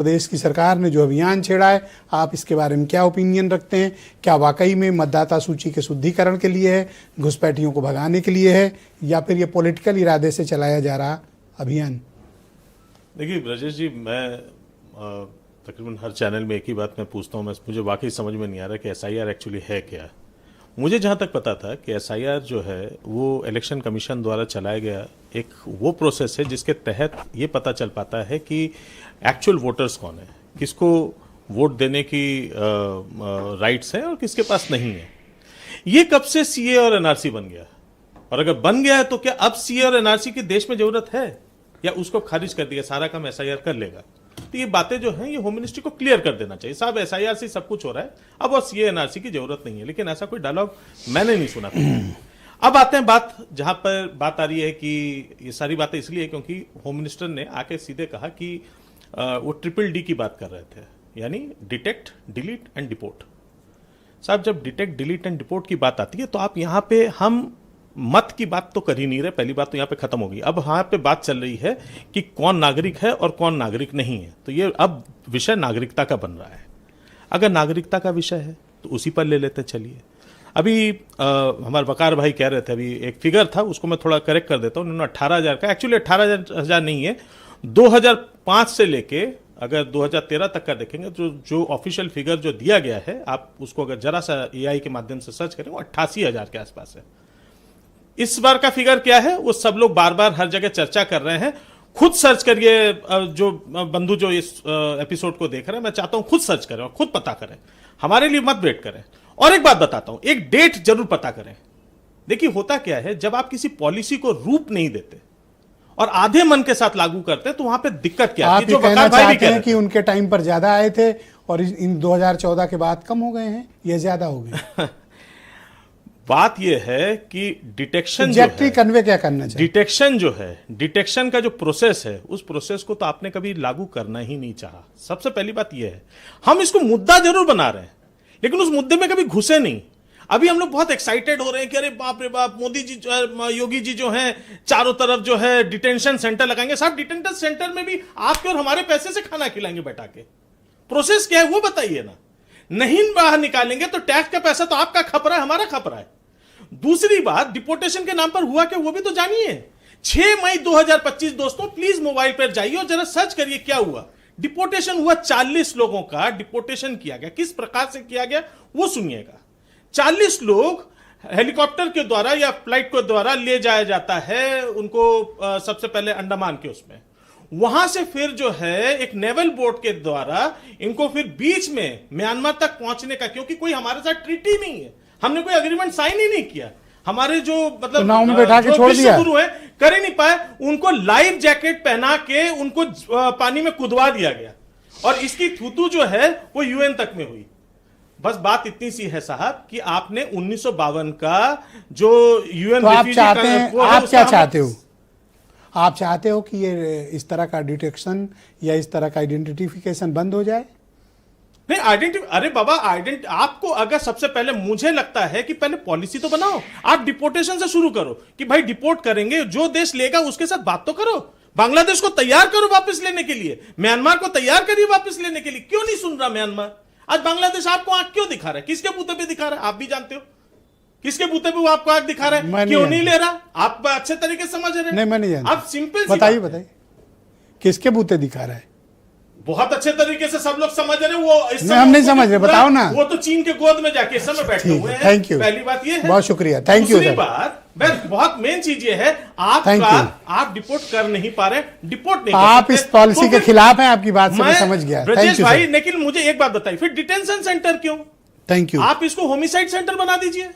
प्रदेश की सरकार ने जो अभियान छेड़ा है, आप इसके बारे में क्या ओपिनियन रखते हैं? क्या वाकई में मतदाता सूची के शुद्धिकरण के लिए है, घुसपैठियों को भगाने के लिए है, या फिर ये पॉलिटिकल इरादे से चलाया जा रहा अभियान? देखिए ब्रजेश जी, मैं तकरीबन हर चैनल में एक ही बात मैं पूछता हूँ, मुझे वाकई समझ में नहीं आ रहा कि SIR एक्चुअली है क्या। मुझे जहाँ तक पता था कि SIR जो है वो इलेक्शन कमीशन द्वारा चलाया गया एक वो प्रोसेस है जिसके तहत ये पता चल पाता है कि एक्चुअल वोटर्स कौन है, किसको वोट देने की राइट्स हैं और किसके पास नहीं है। ये कब से CA और NRC बन गया, और अगर बन गया है तो क्या अब CA और NRC की देश में जरूरत है, या उसको खारिज कर दिया, सारा काम SIR कर लेगा? तो ये बातें जो हैं ये होम मिनिस्ट्री को क्लियर कर देना चाहिए। साहब SIR से सब कुछ हो रहा है, अब और CA NRC की जरूरत नहीं है। लेकिन ऐसा कोई डायलॉग मैंने नहीं सुना था। अब आते हैं बात जहां पर बात आ रही है कि ये सारी बातें इसलिए क्योंकि होम मिनिस्टर ने आके सीधे कहा कि वो DDD की बात कर रहे थे, यानी डिटेक्ट, डिलीट एंड डिपोर्ट। साहब जब डिटेक्ट, डिलीट एंड डिपोर्ट की बात आती है तो आप यहाँ पे हम मत की बात तो कर ही नहीं रहे, पहली बात तो यहाँ पे खत्म होगी। अब यहाँ पे बात चल रही है कि कौन नागरिक है और कौन नागरिक नहीं है। तो ये अब विषय नागरिकता का बन रहा है। अगर नागरिकता का विषय है तो उसी पर ले लेते चलिए। अभी हमारे वकार भाई कह रहे थे, अभी एक फिगर था उसको मैं थोड़ा करेक्ट कर देता हूँ। उन्होंने 18,000 का, एक्चुअली 18,000 नहीं है, 2005 से लेके अगर 2013 तक का देखेंगे तो जो ऑफिशियल फिगर जो दिया गया है, आप उसको अगर जरा सा AI के माध्यम से सर्च करें, वो 88,000 के आसपास है। इस बार का फिगर क्या है वो सब लोग बार बार हर जगह चर्चा कर रहे हैं। खुद सर्च करिए, जो बंधु जो इस एपिसोड को देख रहे हैं, मैं चाहता हूं खुद सर्च करें और खुद पता करें, हमारे लिए मत वेट करें। और एक बात बताता हूं, एक डेट जरूर पता करें। देखिए होता क्या है, जब आप किसी पॉलिसी को रूप नहीं देते और आधे मन के साथ लागू करते हैं तो वहां पे दिक्कत क्या है? जो कहना चाहते हैं कि उनके टाइम पर ज्यादा आए थे और इन 2014 के बाद कम हो गए हैं, ये ज्यादा हो गए। बात यह है कि डिटेक्शन कन्वे क्या करना चाहिए? डिटेक्शन जो है, डिटेक्शन का जो प्रोसेस है, उस प्रोसेस को तो आपने कभी लागू करना ही नहीं चाहा। सबसे पहली बात यह है, हम इसको मुद्दा जरूर बना रहे हैं लेकिन उस मुद्दे में कभी घुसे नहीं। अभी हम लोग बहुत एक्साइटेड हो रहे हैं कि अरे बाप रे बाप, मोदी जी, योगी जी जो हैं चारों तरफ जो है डिटेंशन सेंटर लगाएंगे। साहब डिटेंशन सेंटर में भी आपके और हमारे पैसे से खाना खिलाएंगे बैठा के। प्रोसेस क्या है वो बताइए ना। नहीं बाहर निकालेंगे तो टैक्स का पैसा तो आपका खप रहा है, हमारा खप रहा है। दूसरी बात, डिपोर्टेशन के नाम पर हुआ क्या वो भी तो जानिए। 6 मई 2025 दोस्तों, प्लीज मोबाइल पर जाइए और जरा सर्च करिए क्या हुआ। डिपोर्टेशन हुआ, 40 लोगों का डिपोर्टेशन किया गया। किस प्रकार से किया गया वो सुनिएगा। 40 लोग हेलीकॉप्टर के द्वारा या फ्लाइट के द्वारा ले जाया जाता है उनको, सबसे पहले अंडमान के उसमें, वहां से फिर जो है एक नेवल बोट के द्वारा इनको फिर बीच में म्यांमार तक पहुंचने का, क्योंकि कोई हमारे साथ ट्रीटी नहीं है, हमने कोई एग्रीमेंट साइन ही नहीं किया, हमारे जो मतलब नाव में बैठा के छोड़ दिया, गुरु है कर ही नहीं पाए, उनको लाइफ जैकेट पहना के उनको पानी में कुदवा दिया गया और इसकी थूतू जो है वो UN तक में हुई। बस बात इतनी सी है साहब कि आपने 1952 का जो UN, तो आप चाहते हैं, आप क्या चाहते हो? आप चाहते हो कि ये इस तरह का डिटेक्शन या इस तरह का आइडेंटिफिकेशन बंद हो जाए? नहीं, अरे बाबा, आपको अगर सबसे पहले, मुझे लगता है कि पहले पॉलिसी तो बनाओ। आप डिपोर्टेशन से शुरू करो कि भाई डिपोर्ट करेंगे, जो देश लेगा उसके साथ बात तो करो। बांग्लादेश को तैयार करो वापस लेने के लिए, म्यांमार को तैयार करिए वापस लेने के लिए। क्यों नहीं सुन रहा म्यांमार? आज बांग्लादेश आपको आंख क्यों दिखा रहा है? किसके बूते पे दिखा रहा है? आप भी जानते हो किसके बूते पे वो आपको आंख दिखा रहा है। क्यों नहीं ले रहा? आप अच्छे तरीके से समझ रहे हैं। नहीं, मैं नहीं जानता। आप सिंपल बताइए किसके बूते दिखा रहा है? बहुत अच्छे तरीके से सब लोग समझ रहे हैं। वो इस समय हम नहीं समझ रहे, बताओ ना। वो तो चीन के गोद में जाके इस समय बैठे हुए हैं। Thank you. पहली बात ये है, बहुत शुक्रिया, थैंक यू। दूसरी बात, बहुत मेन चीज ये है, आप डिपोर्ट कर नहीं पा रहे, डिपोर्ट नहीं आप इस पॉलिसी के खिलाफ हैं। आपकी बात से मैं समझ गया। ब्रजेश भाई, लेकिन मुझे एक बात बताइए, फिर डिटेंशन सेंटर क्यों? Thank you. आप इसको होमिसाइड सेंटर बना दीजिए।